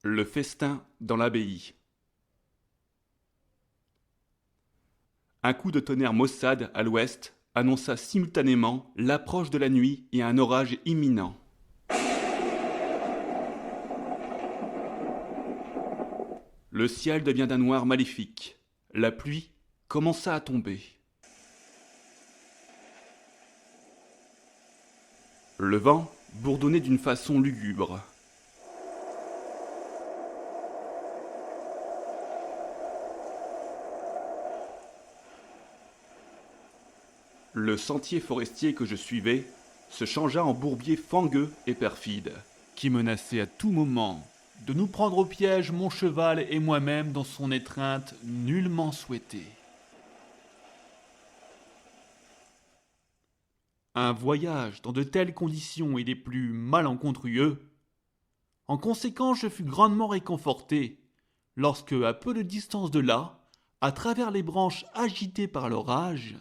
Le festin dans l'abbaye. Un coup de tonnerre maussade à l'ouest annonça simultanément l'approche de la nuit et un orage imminent. Le ciel devient d'un noir maléfique. La pluie commença à tomber. Le vent bourdonnait d'une façon lugubre. Le sentier forestier que je suivais se changea en bourbier fangueux et perfide, qui menaçait à tout moment de nous prendre au piège mon cheval et moi-même dans son étreinte nullement souhaitée. Un voyage dans de telles conditions est des plus malencontreux. En conséquence, je fus grandement réconforté lorsque, à peu de distance de là, à travers les branches agitées par l'orage,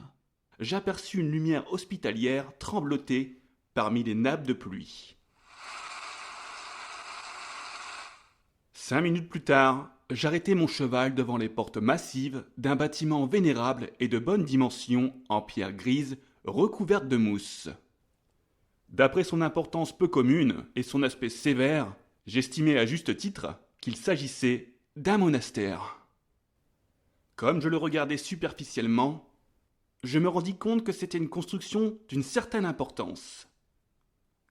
j'aperçus une lumière hospitalière trembloter parmi les nappes de pluie. 5 minutes plus tard, j'arrêtai mon cheval devant les portes massives d'un bâtiment vénérable et de bonne dimension en pierre grise recouverte de mousse. D'après son importance peu commune et son aspect sévère, j'estimai à juste titre qu'il s'agissait d'un monastère. Comme je le regardais superficiellement, je me rendis compte que c'était une construction d'une certaine importance,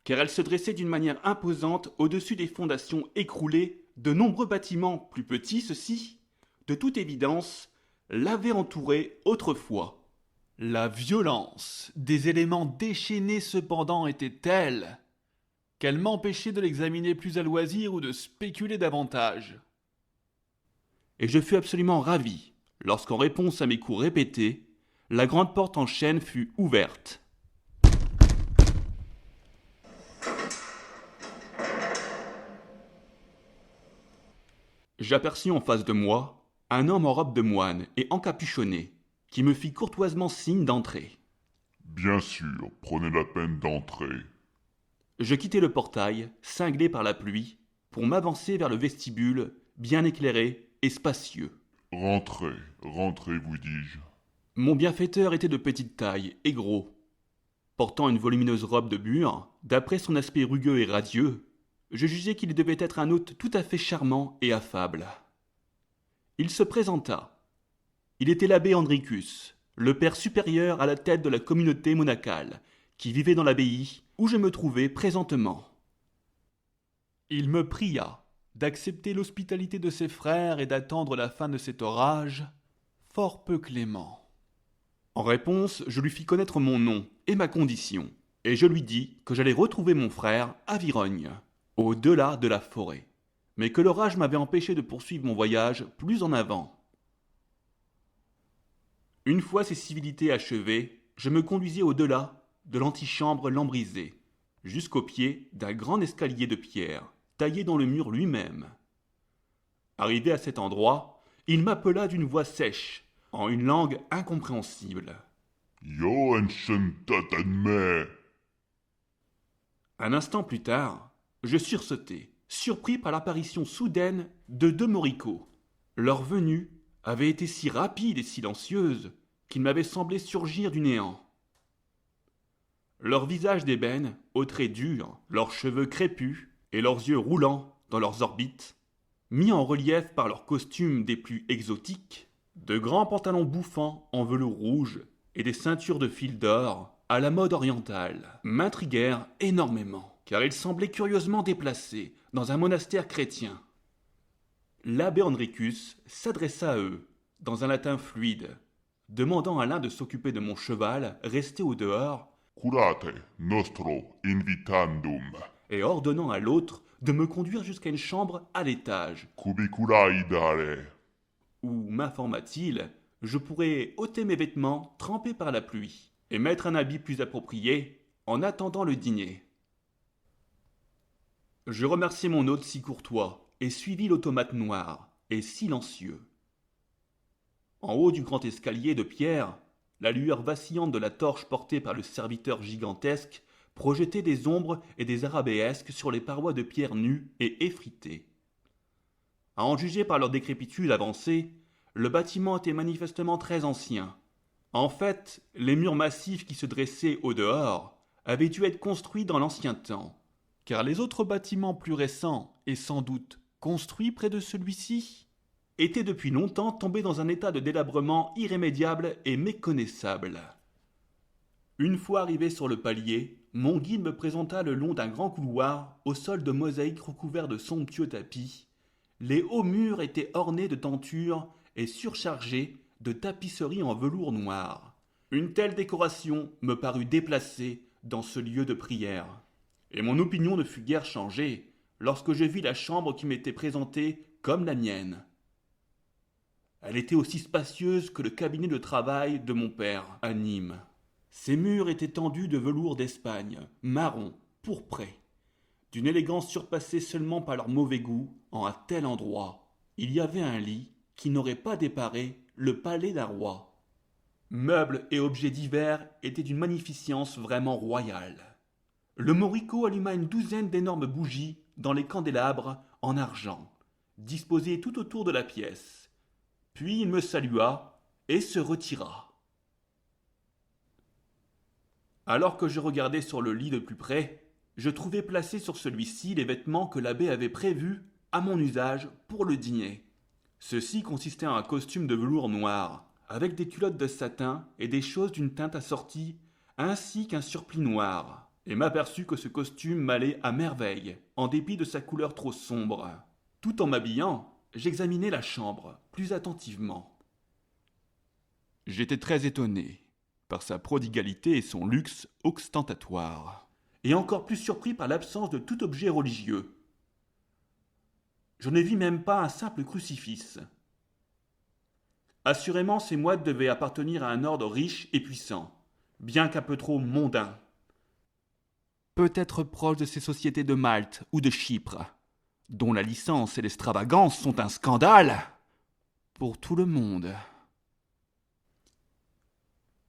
car elle se dressait d'une manière imposante au-dessus des fondations écroulées de nombreux bâtiments plus petits, ceux-ci, de toute évidence, l'avaient entouré autrefois. La violence des éléments déchaînés cependant était telle qu'elle m'empêchait de l'examiner plus à loisir ou de spéculer davantage. Et je fus absolument ravi lorsqu'en réponse à mes coups répétés, la grande porte en chêne fut ouverte. J'aperçus en face de moi un homme en robe de moine et encapuchonné, qui me fit courtoisement signe d'entrer. Bien sûr, prenez la peine d'entrer. Je quittai le portail, cinglé par la pluie, pour m'avancer vers le vestibule, bien éclairé et spacieux. Rentrez, rentrez, vous dis-je. Mon bienfaiteur était de petite taille et gros. Portant une volumineuse robe de bure, d'après son aspect rugueux et radieux, je jugeai qu'il devait être un hôte tout à fait charmant et affable. Il se présenta. Il était l'abbé Andricus, le père supérieur à la tête de la communauté monacale, qui vivait dans l'abbaye où je me trouvais présentement. Il me pria d'accepter l'hospitalité de ses frères et d'attendre la fin de cet orage, fort peu clément. En réponse, je lui fis connaître mon nom et ma condition, et je lui dis que j'allais retrouver mon frère à Virogne, au-delà de la forêt, mais que l'orage m'avait empêché de poursuivre mon voyage plus en avant. Une fois ces civilités achevées, je me conduisis au-delà de l'antichambre lambrisée, jusqu'au pied d'un grand escalier de pierre, taillé dans le mur lui-même. Arrivé à cet endroit, il m'appela d'une voix sèche, en une langue incompréhensible. Yo enchantatanme. Un instant plus tard, je sursautai, surpris par l'apparition soudaine de deux moricots. Leur venue avait été si rapide et silencieuse qu'il m'avait semblé surgir du néant. Leurs visages d'ébène, aux traits durs, leurs cheveux crépus et leurs yeux roulants dans leurs orbites, mis en relief par leurs costumes des plus exotiques, de grands pantalons bouffants en velours rouge et des ceintures de fil d'or à la mode orientale, m'intriguèrent énormément, car ils semblaient curieusement déplacés dans un monastère chrétien. L'abbé Andricus s'adressa à eux, dans un latin fluide, demandant à l'un de s'occuper de mon cheval resté au dehors, Curate nostro invitandum. et ordonnant à l'autre de me conduire jusqu'à une chambre à l'étage, Cubiculae dare. où, m'informa-t-il, je pourrais ôter mes vêtements trempés par la pluie, et mettre un habit plus approprié en attendant le dîner. Je remerciai mon hôte si courtois, et suivis l'automate noir et silencieux. En haut du grand escalier de pierre, la lueur vacillante de la torche portée par le serviteur gigantesque projetait des ombres et des arabesques sur les parois de pierre nues et effritées. À en juger par leur décrépitude avancée, le bâtiment était manifestement très ancien. En fait, les murs massifs qui se dressaient au dehors avaient dû être construits dans l'ancien temps, car les autres bâtiments plus récents, et sans doute construits près de celui-ci, étaient depuis longtemps tombés dans un état de délabrement irrémédiable et méconnaissable. Une fois arrivé sur le palier, mon guide me présenta le long d'un grand couloir au sol de mosaïques recouvert de somptueux tapis. Les hauts murs étaient ornés de tentures et surchargés de tapisseries en velours noir. Une telle décoration me parut déplacée dans ce lieu de prière. Et mon opinion ne fut guère changée lorsque je vis la chambre qui m'était présentée comme la mienne. Elle était aussi spacieuse que le cabinet de travail de mon père à Nîmes. Ses murs étaient tendus de velours d'Espagne, marron, pourpré, d'une élégance surpassée seulement par leur mauvais goût. En un tel endroit, il y avait un lit qui n'aurait pas déparé le palais d'un roi. Meubles et objets divers étaient d'une magnificence vraiment royale. Le moricaud alluma une douzaine d'énormes bougies dans les candélabres en argent, disposées tout autour de la pièce. Puis il me salua et se retira. Alors que je regardais sur le lit de plus près, je trouvais placés sur celui-ci les vêtements que l'abbé avait prévus à mon usage pour le dîner. Ceci consistait en un costume de velours noir, avec des culottes de satin et des choses d'une teinte assortie, ainsi qu'un surplis noir, et m'aperçut que ce costume m'allait à merveille, en dépit de sa couleur trop sombre. Tout en m'habillant, j'examinais la chambre plus attentivement. J'étais très étonné par sa prodigalité et son luxe ostentatoire, et encore plus surpris par l'absence de tout objet religieux. Je ne vis même pas un simple crucifix. Assurément, ces moines devaient appartenir à un ordre riche et puissant, bien qu'un peu trop mondain. Peut-être proche de ces sociétés de Malte ou de Chypre, dont la licence et l'extravagance sont un scandale pour tout le monde.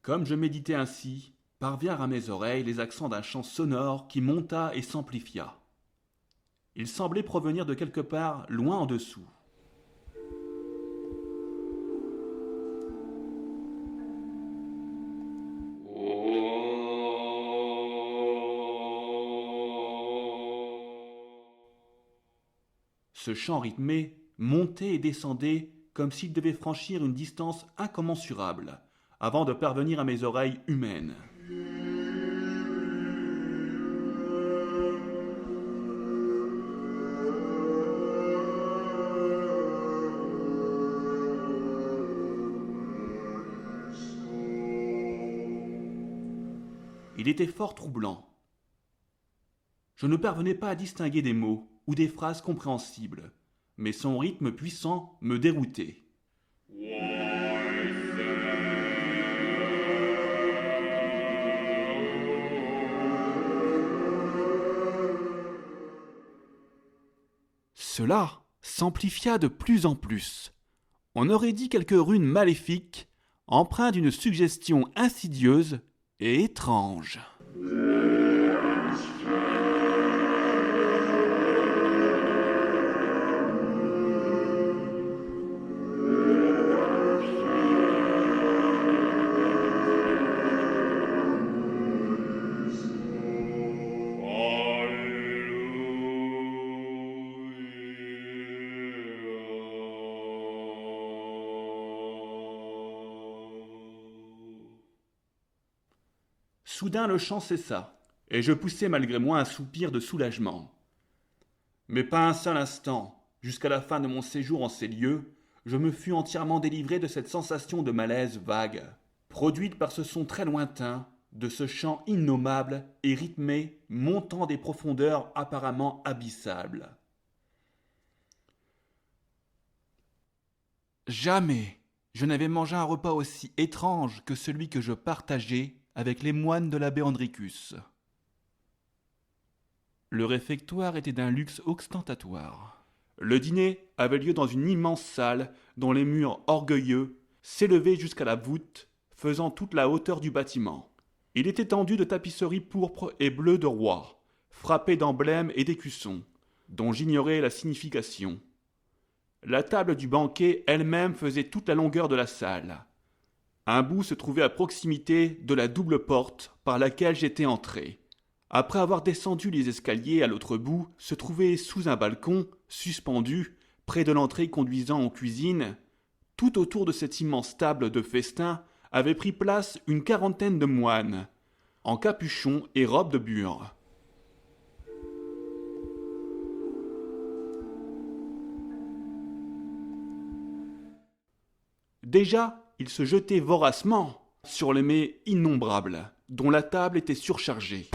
Comme je méditais ainsi, parvinrent à mes oreilles les accents d'un chant sonore qui monta et s'amplifia. Il semblait provenir de quelque part loin en dessous. Ce chant rythmé montait et descendait comme s'il devait franchir une distance incommensurable avant de parvenir à mes oreilles humaines. Il était fort troublant. Je ne parvenais pas à distinguer des mots ou des phrases compréhensibles, mais son rythme puissant me déroutait. Cela s'amplifia de plus en plus. On aurait dit quelques runes maléfiques, empreintes d'une suggestion insidieuse et étrange. Soudain le chant cessa, et je poussai malgré moi un soupir de soulagement. Mais pas un seul instant, jusqu'à la fin de mon séjour en ces lieux, je me fus entièrement délivré de cette sensation de malaise vague, produite par ce son très lointain, de ce chant innommable et rythmé montant des profondeurs apparemment abyssables. Jamais je n'avais mangé un repas aussi étrange que celui que je partageais avec les moines de l'abbé Andricus. Le réfectoire était d'un luxe ostentatoire. Le dîner avait lieu dans une immense salle dont les murs orgueilleux s'élevaient jusqu'à la voûte, faisant toute la hauteur du bâtiment. Il était tendu de tapisseries pourpres et bleues de roi, frappées d'emblèmes et d'écussons, dont j'ignorais la signification. La table du banquet elle-même faisait toute la longueur de la salle. Un bout se trouvait à proximité de la double porte par laquelle j'étais entré. Après avoir descendu les escaliers à l'autre bout, se trouvait sous un balcon, suspendu, près de l'entrée conduisant en cuisine. Tout autour de cette immense table de festin avait pris place une quarantaine de moines, en capuchon et robe de bure. Déjà, ils se jetaient voracement sur les mets innombrables, dont la table était surchargée.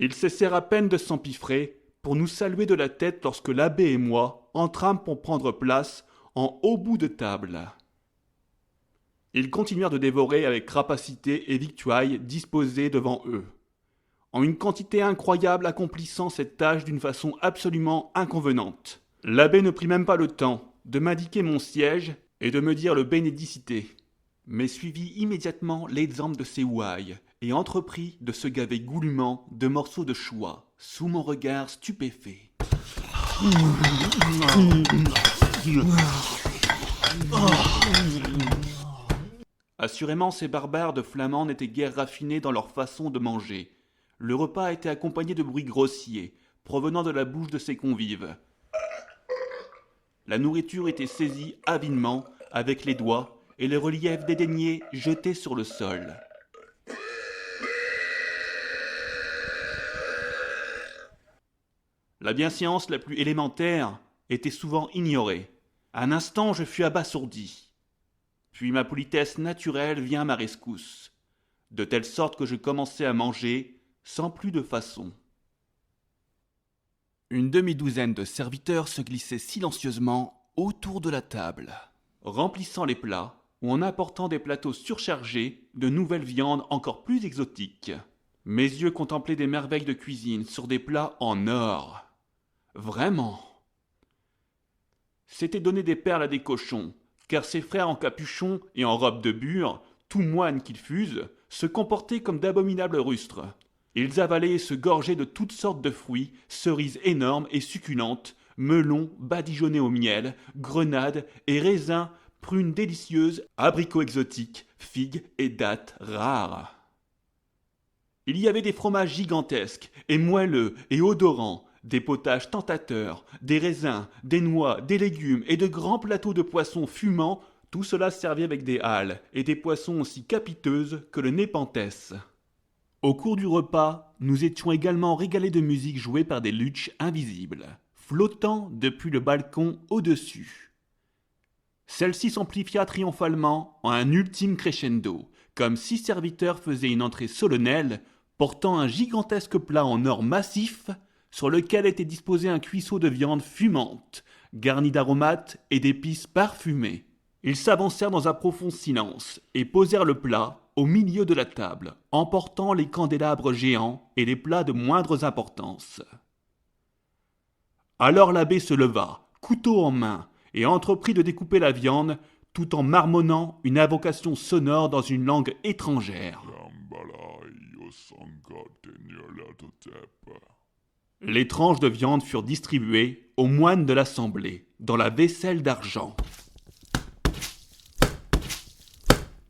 Ils cessèrent à peine de s'empiffrer pour nous saluer de la tête lorsque l'abbé et moi entrâmes pour prendre place en haut bout de table. Ils continuèrent de dévorer avec rapacité et victuailles disposées devant eux, en une quantité incroyable accomplissant cette tâche d'une façon absolument inconvenante. L'abbé ne prit même pas le temps de m'indiquer mon siège et de me dire le bénédicité, mais suivit immédiatement l'exemple de ses ouailles et entreprit de se gaver goulûment de morceaux de choix, sous mon regard stupéfait. Assurément, ces barbares de Flamands n'étaient guère raffinés dans leur façon de manger. Le repas était accompagné de bruits grossiers, provenant de la bouche de ses convives. La nourriture était saisie avidement avec les doigts et les reliefs dédaignés jetés sur le sol. La bienséance la plus élémentaire était souvent ignorée. Un instant, je fus abasourdi. Puis ma politesse naturelle vient à ma rescousse, de telle sorte que je commençai à manger sans plus de façon. Une demi-douzaine de serviteurs se glissaient silencieusement autour de la table, remplissant les plats ou en apportant des plateaux surchargés de nouvelles viandes encore plus exotiques. Mes yeux contemplaient des merveilles de cuisine sur des plats en or. Vraiment. C'était donner des perles à des cochons, car ces frères en capuchon et en robe de bure, tout moines qu'ils fussent, se comportaient comme d'abominables rustres. Ils avalaient et se gorgeaient de toutes sortes de fruits, cerises énormes et succulentes, melons badigeonnés au miel, grenades et raisins, prunes délicieuses, abricots exotiques, figues et dattes rares. Il y avait des fromages gigantesques et moelleux et odorants, des potages tentateurs, des raisins, des noix, des légumes et de grands plateaux de poissons fumants, tout cela servi avec des halles et des poissons aussi capiteuses que le népenthes. Au cours du repas, nous étions également régalés de musique jouée par des lutches invisibles, flottant depuis le balcon au-dessus. Celle-ci s'amplifia triomphalement en un ultime crescendo, comme 6 serviteurs faisaient une entrée solennelle, portant un gigantesque plat en or massif, sur lequel était disposé un cuisseau de viande fumante, garni d'aromates et d'épices parfumées. Ils s'avancèrent dans un profond silence et posèrent le plat au milieu de la table, emportant les candélabres géants et les plats de moindre importance. Alors l'abbé se leva, couteau en main, et entreprit de découper la viande, tout en marmonnant une invocation sonore dans une langue étrangère. Les tranches de viande furent distribuées aux moines de l'assemblée, dans la vaisselle d'argent.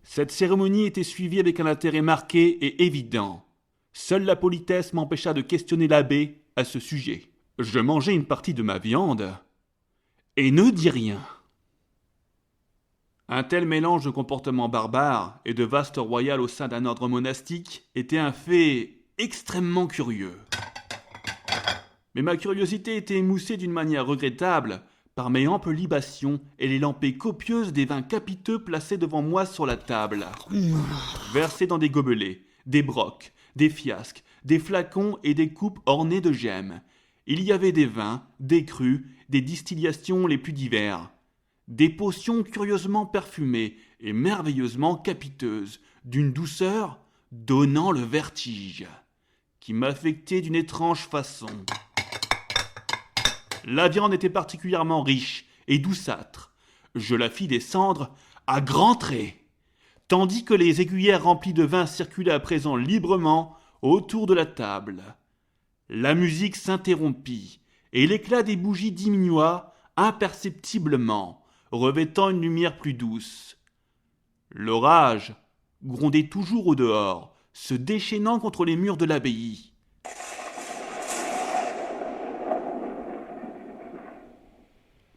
Cette cérémonie était suivie avec un intérêt marqué et évident. Seule la politesse m'empêcha de questionner l'abbé à ce sujet. Je mangeai une partie de ma viande et ne dis rien. Un tel mélange de comportements barbares et de vaste royal au sein d'un ordre monastique était un fait extrêmement curieux. Mais ma curiosité était émoussée d'une manière regrettable par mes amples libations et les lampées copieuses des vins capiteux placés devant moi sur la table, versés dans des gobelets, des brocs, des fiasques, des flacons et des coupes ornées de gemmes. Il y avait des vins, des crus, des distillations les plus divers, des potions curieusement parfumées et merveilleusement capiteuses, d'une douceur donnant le vertige, qui m'affectait d'une étrange façon. La viande était particulièrement riche et douceâtre. Je la fis descendre à grands traits, tandis que les aiguillères remplies de vin circulaient à présent librement autour de la table. La musique s'interrompit, et l'éclat des bougies diminua imperceptiblement, revêtant une lumière plus douce. L'orage grondait toujours au dehors, se déchaînant contre les murs de l'abbaye.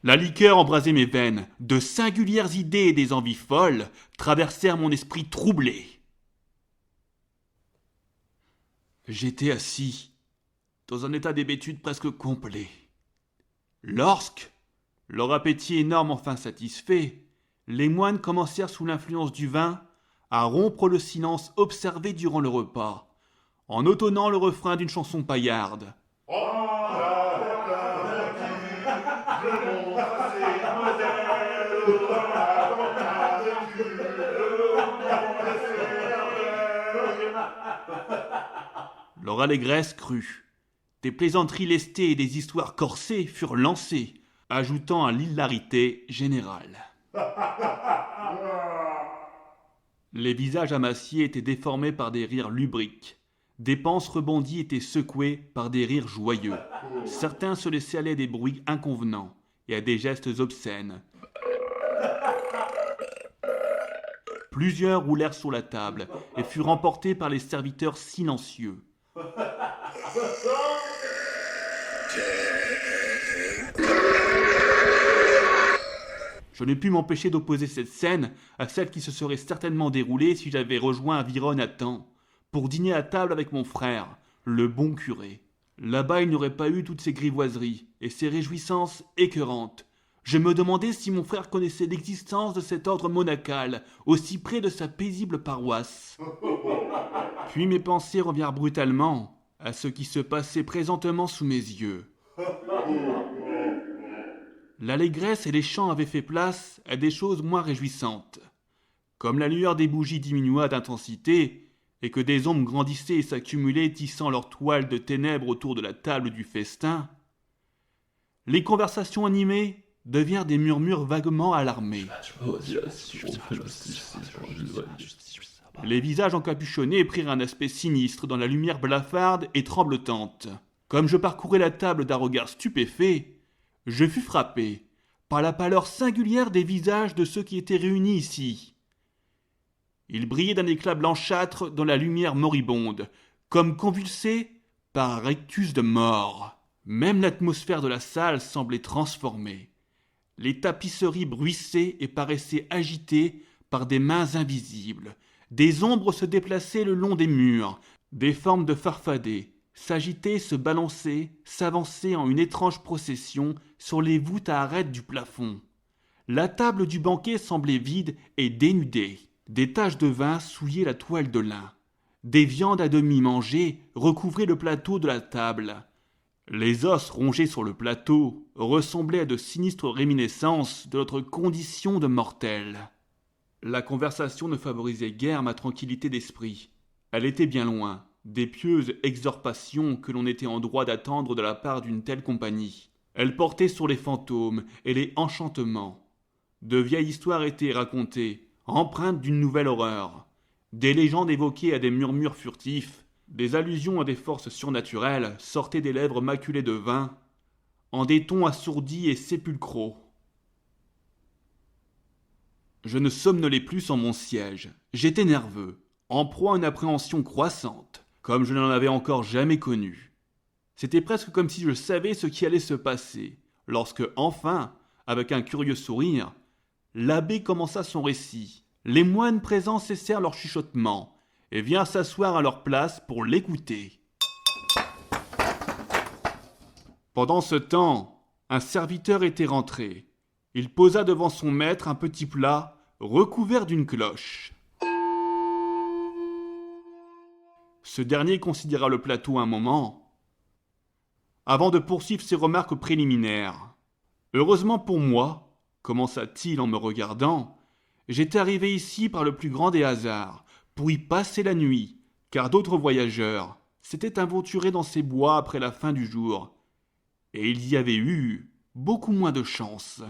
La liqueur embrasait mes veines, de singulières idées et des envies folles traversèrent mon esprit troublé. J'étais assis, dans un état d'hébétude presque complet. Lorsque, leur appétit énorme enfin satisfait, les moines commencèrent sous l'influence du vin à rompre le silence observé durant le repas, en entonnant le refrain d'une chanson paillarde. Leur allégresse crut. Des plaisanteries lestées et des histoires corsées furent lancées, ajoutant à l'hilarité générale. Les visages amaciés étaient déformés par des rires lubriques. Des panses rebondies étaient secouées par des rires joyeux. Certains se laissaient aller à des bruits inconvenants et à des gestes obscènes. Plusieurs roulèrent sur la table et furent emportés par les serviteurs silencieux. Je ne pus m'empêcher d'opposer cette scène à celle qui se serait certainement déroulée si j'avais rejoint Avironne à temps, pour dîner à table avec mon frère, le bon curé. Là-bas, il n'y aurait pas eu toutes ces grivoiseries et ces réjouissances écœurantes. Je me demandais si mon frère connaissait l'existence de cet ordre monacal, aussi près de sa paisible paroisse. Puis mes pensées revinrent brutalement à ce qui se passait présentement sous mes yeux. L'allégresse et les chants avaient fait place à des choses moins réjouissantes. Comme la lueur des bougies diminua d'intensité, et que des ombres grandissaient et s'accumulaient tissant leur toile de ténèbres autour de la table du festin, les conversations animées devinrent des murmures vaguement alarmés. Les visages encapuchonnés prirent un aspect sinistre dans la lumière blafarde et tremblotante. Comme je parcourais la table d'un regard stupéfait, je fus frappé par la pâleur singulière des visages de ceux qui étaient réunis ici. Ils brillaient d'un éclat blanchâtre dans la lumière moribonde, comme convulsés par un rictus de mort. Même l'atmosphère de la salle semblait transformée. Les tapisseries bruissaient et paraissaient agitées par des mains invisibles. Des ombres se déplaçaient le long des murs, des formes de farfadets s'agitaient, se balançaient, s'avançaient en une étrange procession sur les voûtes à arêtes du plafond. La table du banquet semblait vide et dénudée. Des taches de vin souillaient la toile de lin. Des viandes à demi mangées recouvraient le plateau de la table. Les os rongés sur le plateau ressemblaient à de sinistres réminiscences de notre condition de mortels. La conversation ne favorisait guère ma tranquillité d'esprit. Elle était bien loin des pieuses exhortations que l'on était en droit d'attendre de la part d'une telle compagnie. Elle portait sur les fantômes et les enchantements. De vieilles histoires étaient racontées, empreintes d'une nouvelle horreur. Des légendes évoquées à des murmures furtifs, des allusions à des forces surnaturelles sortaient des lèvres maculées de vin, en des tons assourdis et sépulcraux. Je ne somnolais plus sur mon siège. J'étais nerveux, en proie à une appréhension croissante, comme je n'en avais encore jamais connu. C'était presque comme si je savais ce qui allait se passer, lorsque, enfin, avec un curieux sourire, l'abbé commença son récit. Les moines présents cessèrent leur chuchotement et vinrent s'asseoir à leur place pour l'écouter. Pendant ce temps, un serviteur était rentré. Il posa devant son maître un petit plat recouvert d'une cloche. Ce dernier considéra le plateau un moment, avant de poursuivre ses remarques préliminaires. « Heureusement pour moi, commença-t-il en me regardant, j'étais arrivé ici par le plus grand des hasards, pour y passer la nuit, car d'autres voyageurs s'étaient aventurés dans ces bois après la fin du jour, et il y avait eu beaucoup moins de chance. »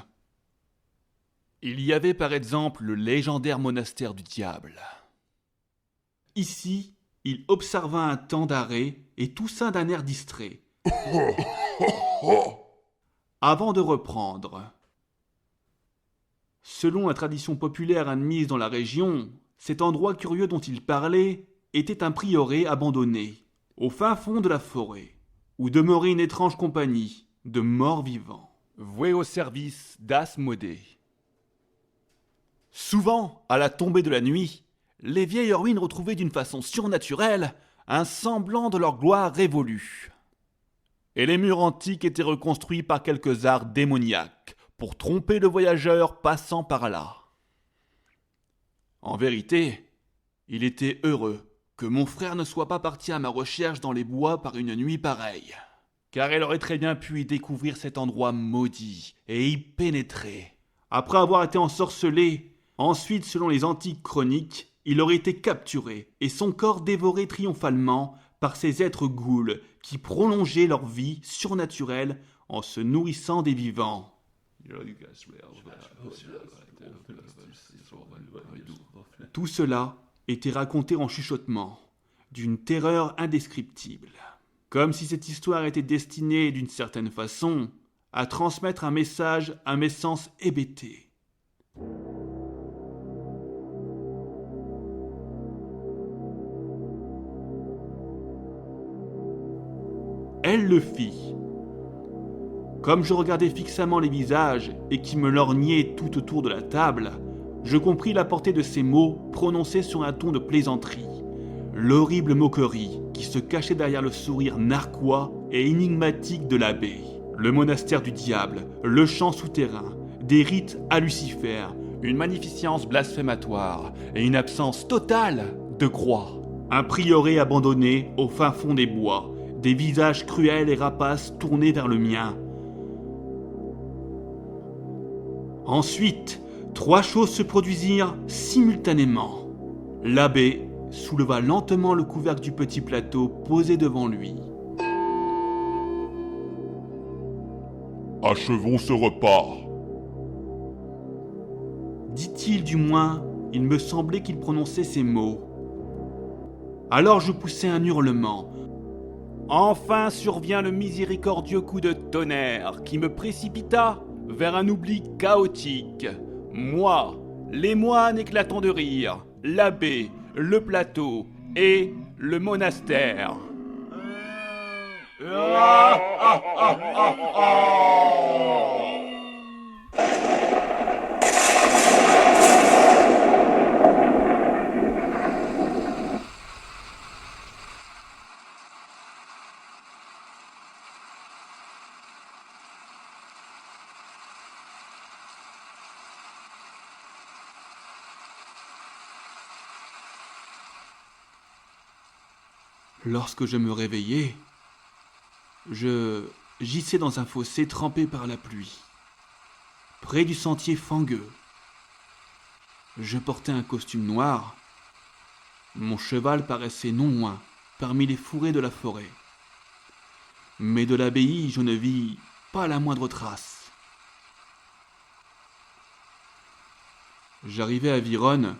il y avait par exemple le légendaire monastère du diable. Ici, il observa un temps d'arrêt et toussa d'un air distrait, avant de reprendre. Selon la tradition populaire admise dans la région, cet endroit curieux dont il parlait était un prieuré abandonné, au fin fond de la forêt, où demeurait une étrange compagnie de morts vivants, voués au service d'Asmodée. Souvent, à la tombée de la nuit, les vieilles ruines retrouvaient d'une façon surnaturelle un semblant de leur gloire révolue. Et les murs antiques étaient reconstruits par quelques arts démoniaques pour tromper le voyageur passant par là. En vérité, il était heureux que mon frère ne soit pas parti à ma recherche dans les bois par une nuit pareille, car il aurait très bien pu y découvrir cet endroit maudit et y pénétrer. Après avoir été ensorcelé, ensuite, selon les antiques chroniques, il aurait été capturé et son corps dévoré triomphalement par ces êtres ghouls qui prolongeaient leur vie surnaturelle en se nourrissant des vivants. Tout cela était raconté en chuchotement, d'une terreur indescriptible, comme si cette histoire était destinée, d'une certaine façon, à transmettre un message à mes sens hébétés. Elle le fit. Comme je regardais fixement les visages et qui me lorgnaient tout autour de la table, je compris la portée de ces mots prononcés sur un ton de plaisanterie, l'horrible moquerie qui se cachait derrière le sourire narquois et énigmatique de l'abbé. Le monastère du diable, le chant souterrain, des rites à Lucifer, une magnificence blasphématoire et une absence totale de croix. Un prieuré abandonné au fin fond des bois, des visages cruels et rapaces tournés vers le mien. Ensuite, 3 choses se produisirent simultanément. L'abbé souleva lentement le couvercle du petit plateau posé devant lui. Achevons ce repas, Dit-il, du moins, il me semblait qu'il prononçait ces mots. Alors je poussai un hurlement. Enfin survint le miséricordieux coup de tonnerre qui me précipita vers un oubli chaotique. Moi, les moines éclatant de rire, l'abbé, le plateau et le monastère. Lorsque je me réveillai, je gissais dans un fossé trempé par la pluie, près du sentier fangueux. Je portais un costume noir. Mon cheval paraissait non loin, parmi les fourrés de la forêt. Mais de l'abbaye, je ne vis pas la moindre trace. J'arrivai à Vironne,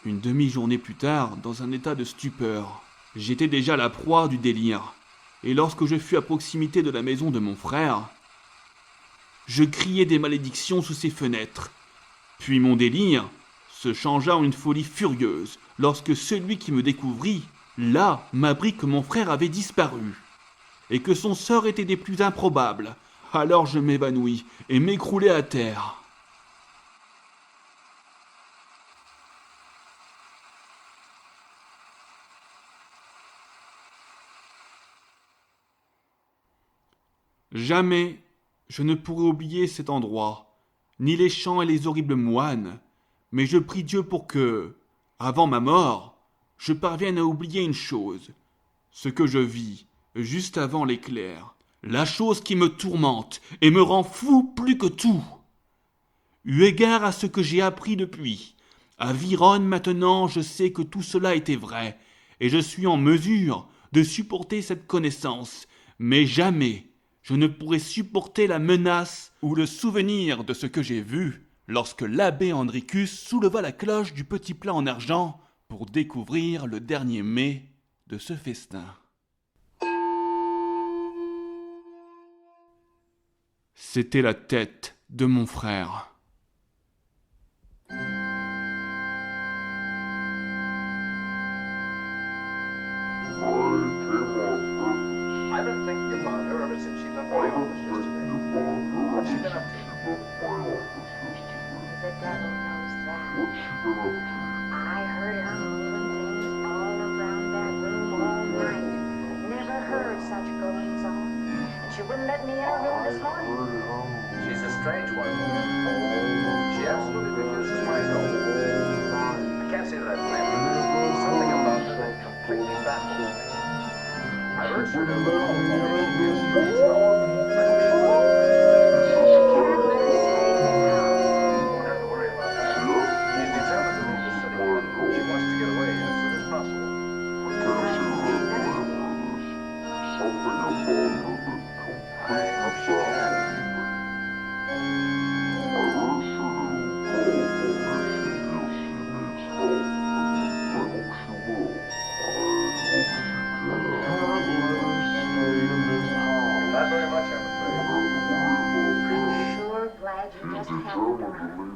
une demi-journée plus tard, dans un état de stupeur. J'étais déjà la proie du délire, et lorsque je fus à proximité de la maison de mon frère, je criai des malédictions sous ses fenêtres. Puis mon délire se changea en une folie furieuse lorsque celui qui me découvrit, là, m'apprit que mon frère avait disparu, et que son sort était des plus improbables. Alors je m'évanouis et m'écroulai à terre. Jamais je ne pourrai oublier cet endroit, ni les chants et les horribles moines, mais je prie Dieu pour que, avant ma mort, je parvienne à oublier une chose, ce que je vis juste avant l'éclair, la chose qui me tourmente et me rend fou plus que tout. Eu égard à ce que j'ai appris depuis, à Vironne maintenant je sais que tout cela était vrai, et je suis en mesure de supporter cette connaissance, mais jamais je ne pourrai supporter la menace ou le souvenir de ce que j'ai vu lorsque l'abbé Andricus souleva la cloche du petit plat en argent pour découvrir le dernier mets de ce festin. C'était la tête de mon frère. I've been thinking about her ever since she left my office yesterday. What's she been up to? The devil knows that. I heard her moving things all around that room all night. Never heard such goings on. And she wouldn't let me in her room this morning. She's a strange one. She absolutely refuses my help. I can't say that I blame her. There's something about her that completely baffles me. I've urged her to go home, and she feels strange though. Can't let her stay in this house. You won't have to worry about that. She's determined to leave the city, and she wants to get away as soon as possible. I hope she can. Not very much, I'm afraid. I'm sure glad you just happened around.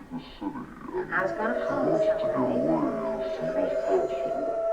I was gonna call somebody. I was afraid to catch you.